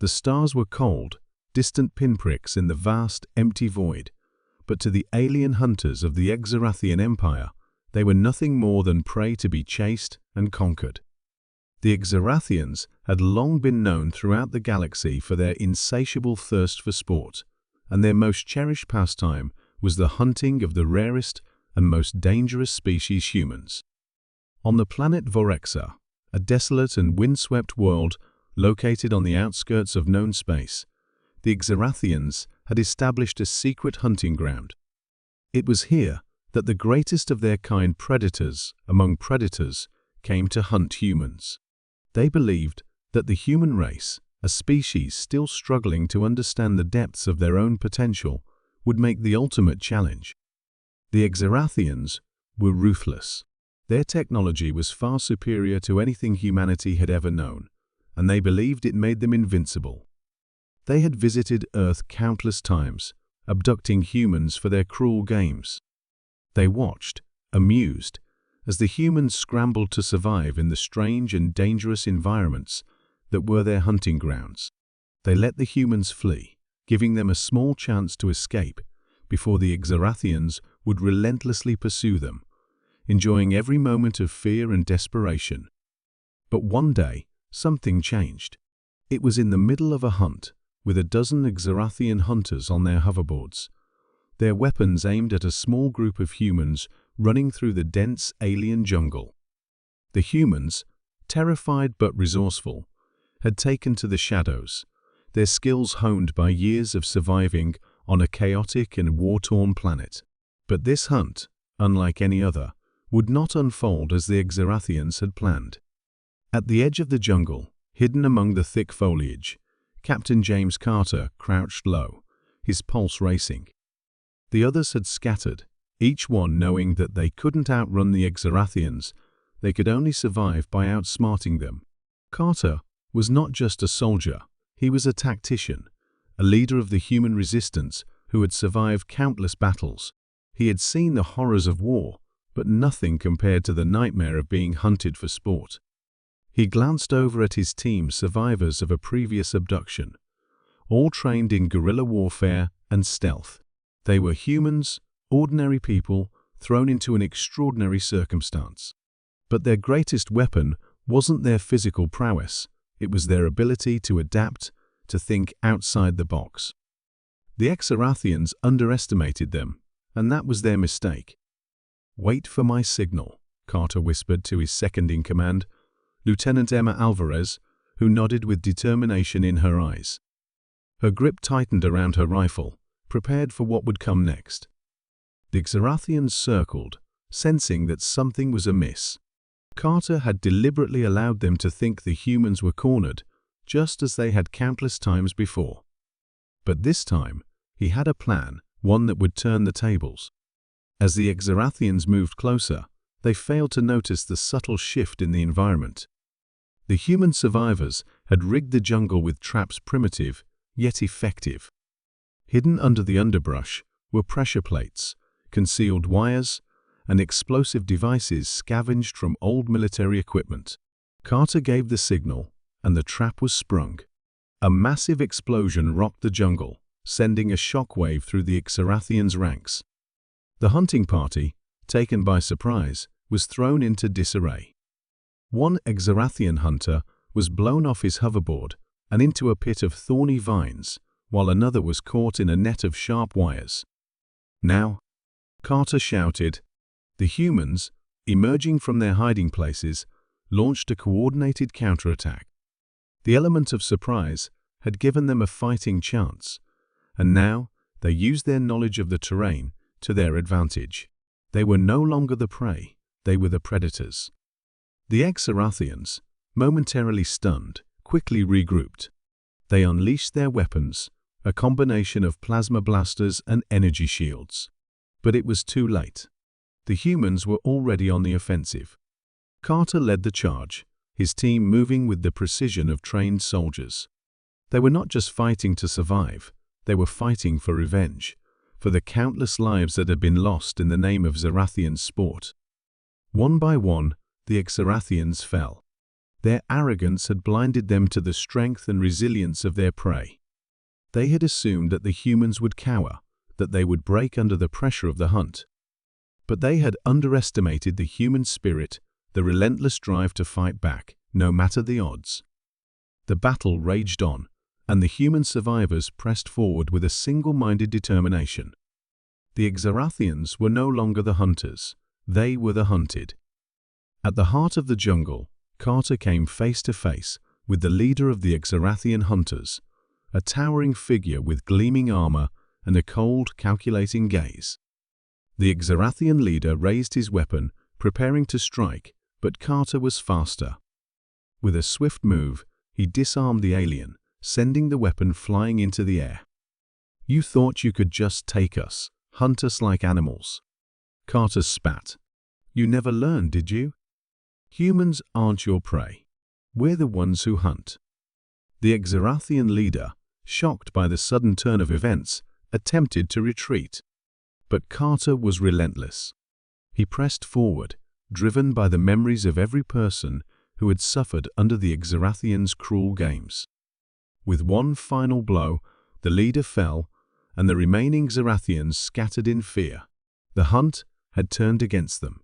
The stars were cold, distant pinpricks in the vast, empty void, but to the alien hunters of the Exarathian Empire, they were nothing more than prey to be chased and conquered. The Exarathians had long been known throughout the galaxy for their insatiable thirst for sport, and their most cherished pastime was the hunting of the rarest and most dangerous species, humans. On the planet Vorexa, a desolate and windswept world located on the outskirts of known space, the Exarathians had established a secret hunting ground. It was here that the greatest of their kind predators among predators came to hunt humans. They believed that the human race, a species still struggling to understand the depths of their own potential, would make the ultimate challenge. The Exarathians were ruthless. Their technology was far superior to anything humanity had ever known, and they believed it made them invincible. They had visited Earth countless times, abducting humans for their cruel games. They watched, amused, as the humans scrambled to survive in the strange and dangerous environments that were their hunting grounds. They let the humans flee, giving them a small chance to escape before the Exarathians would relentlessly pursue them, enjoying every moment of fear and desperation. But one day, something changed. It was in the middle of a hunt, with a dozen Exarathian hunters on their hoverboards, their weapons aimed at a small group of humans running through the dense alien jungle. The humans, terrified but resourceful, had taken to the shadows, their skills honed by years of surviving on a chaotic and war-torn planet. But this hunt, unlike any other, would not unfold as the Exarathians had planned. At the edge of the jungle, hidden among the thick foliage, Captain James Carter crouched low, his pulse racing. The others had scattered, each one knowing that they couldn't outrun the Exarathians, they could only survive by outsmarting them. Carter was not just a soldier, he was a tactician, a leader of the human resistance who had survived countless battles. He had seen the horrors of war, but nothing compared to the nightmare of being hunted for sport. He glanced over at his team, survivors of a previous abduction, all trained in guerrilla warfare and stealth. They were humans, ordinary people, thrown into an extraordinary circumstance. But their greatest weapon wasn't their physical prowess, it was their ability to adapt, to think outside the box. The Exarathians underestimated them, and that was their mistake. "Wait for my signal," Carter whispered to his second-in-command, Lieutenant Emma Alvarez, who nodded with determination in her eyes. Her grip tightened around her rifle, prepared for what would come next. The Exarathians circled, sensing that something was amiss. Carter had deliberately allowed them to think the humans were cornered, just as they had countless times before. But this time, he had a plan, one that would turn the tables. As the Exarathians moved closer, they failed to notice the subtle shift in the environment. The human survivors had rigged the jungle with traps primitive, yet effective. Hidden under the underbrush were pressure plates, concealed wires, and explosive devices scavenged from old military equipment. Carter gave the signal, and the trap was sprung. A massive explosion rocked the jungle, sending a shockwave through the Exarathians' ranks. The hunting party, taken by surprise, was thrown into disarray. One Exarathian hunter was blown off his hoverboard and into a pit of thorny vines, while another was caught in a net of sharp wires. "Now," Carter shouted. The humans, emerging from their hiding places, launched a coordinated counterattack. The element of surprise had given them a fighting chance, and now they used their knowledge of the terrain to their advantage. They were no longer the prey, they were the predators. The Exarathians, momentarily stunned, quickly regrouped. They unleashed their weapons, a combination of plasma blasters and energy shields. But it was too late. The humans were already on the offensive. Carter led the charge, his team moving with the precision of trained soldiers. They were not just fighting to survive, they were fighting for revenge, for the countless lives that had been lost in the name of Exarathian sport. One by one, the Exarathians fell. Their arrogance had blinded them to the strength and resilience of their prey. They had assumed that the humans would cower, that they would break under the pressure of the hunt. But they had underestimated the human spirit, the relentless drive to fight back, no matter the odds. The battle raged on, and the human survivors pressed forward with a single-minded determination. The Xarathians were no longer the hunters, they were the hunted. At the heart of the jungle, Carter came face to face with the leader of the Xarathian hunters, a towering figure with gleaming armor and a cold, calculating gaze. The Xarathian leader raised his weapon, preparing to strike, but Carter was faster. With a swift move, he disarmed the alien, sending the weapon flying into the air. "You thought you could just take us, hunt us like animals." Carter spat. "You never learned, did you? Humans aren't your prey. We're the ones who hunt." The Xarathian leader, shocked by the sudden turn of events, attempted to retreat. But Carter was relentless. He pressed forward, driven by the memories of every person who had suffered under the Xarathians' cruel games. With one final blow, the leader fell, and the remaining Xarathians scattered in fear. The hunt had turned against them.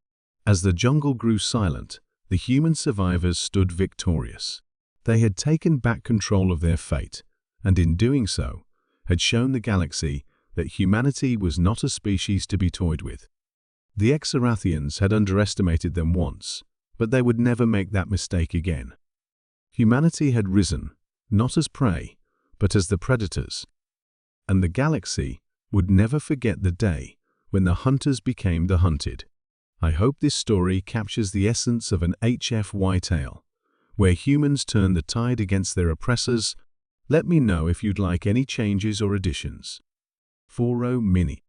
As the jungle grew silent, the human survivors stood victorious. They had taken back control of their fate, and in doing so, had shown the galaxy that humanity was not a species to be toyed with. The Xarathians had underestimated them once, but they would never make that mistake again. Humanity had risen, not as prey, but as the predators. And the galaxy would never forget the day when the hunters became the hunted. I hope this story captures the essence of an HFY tale, where humans turn the tide against their oppressors. Let me know if you'd like any changes or additions. 40 Mini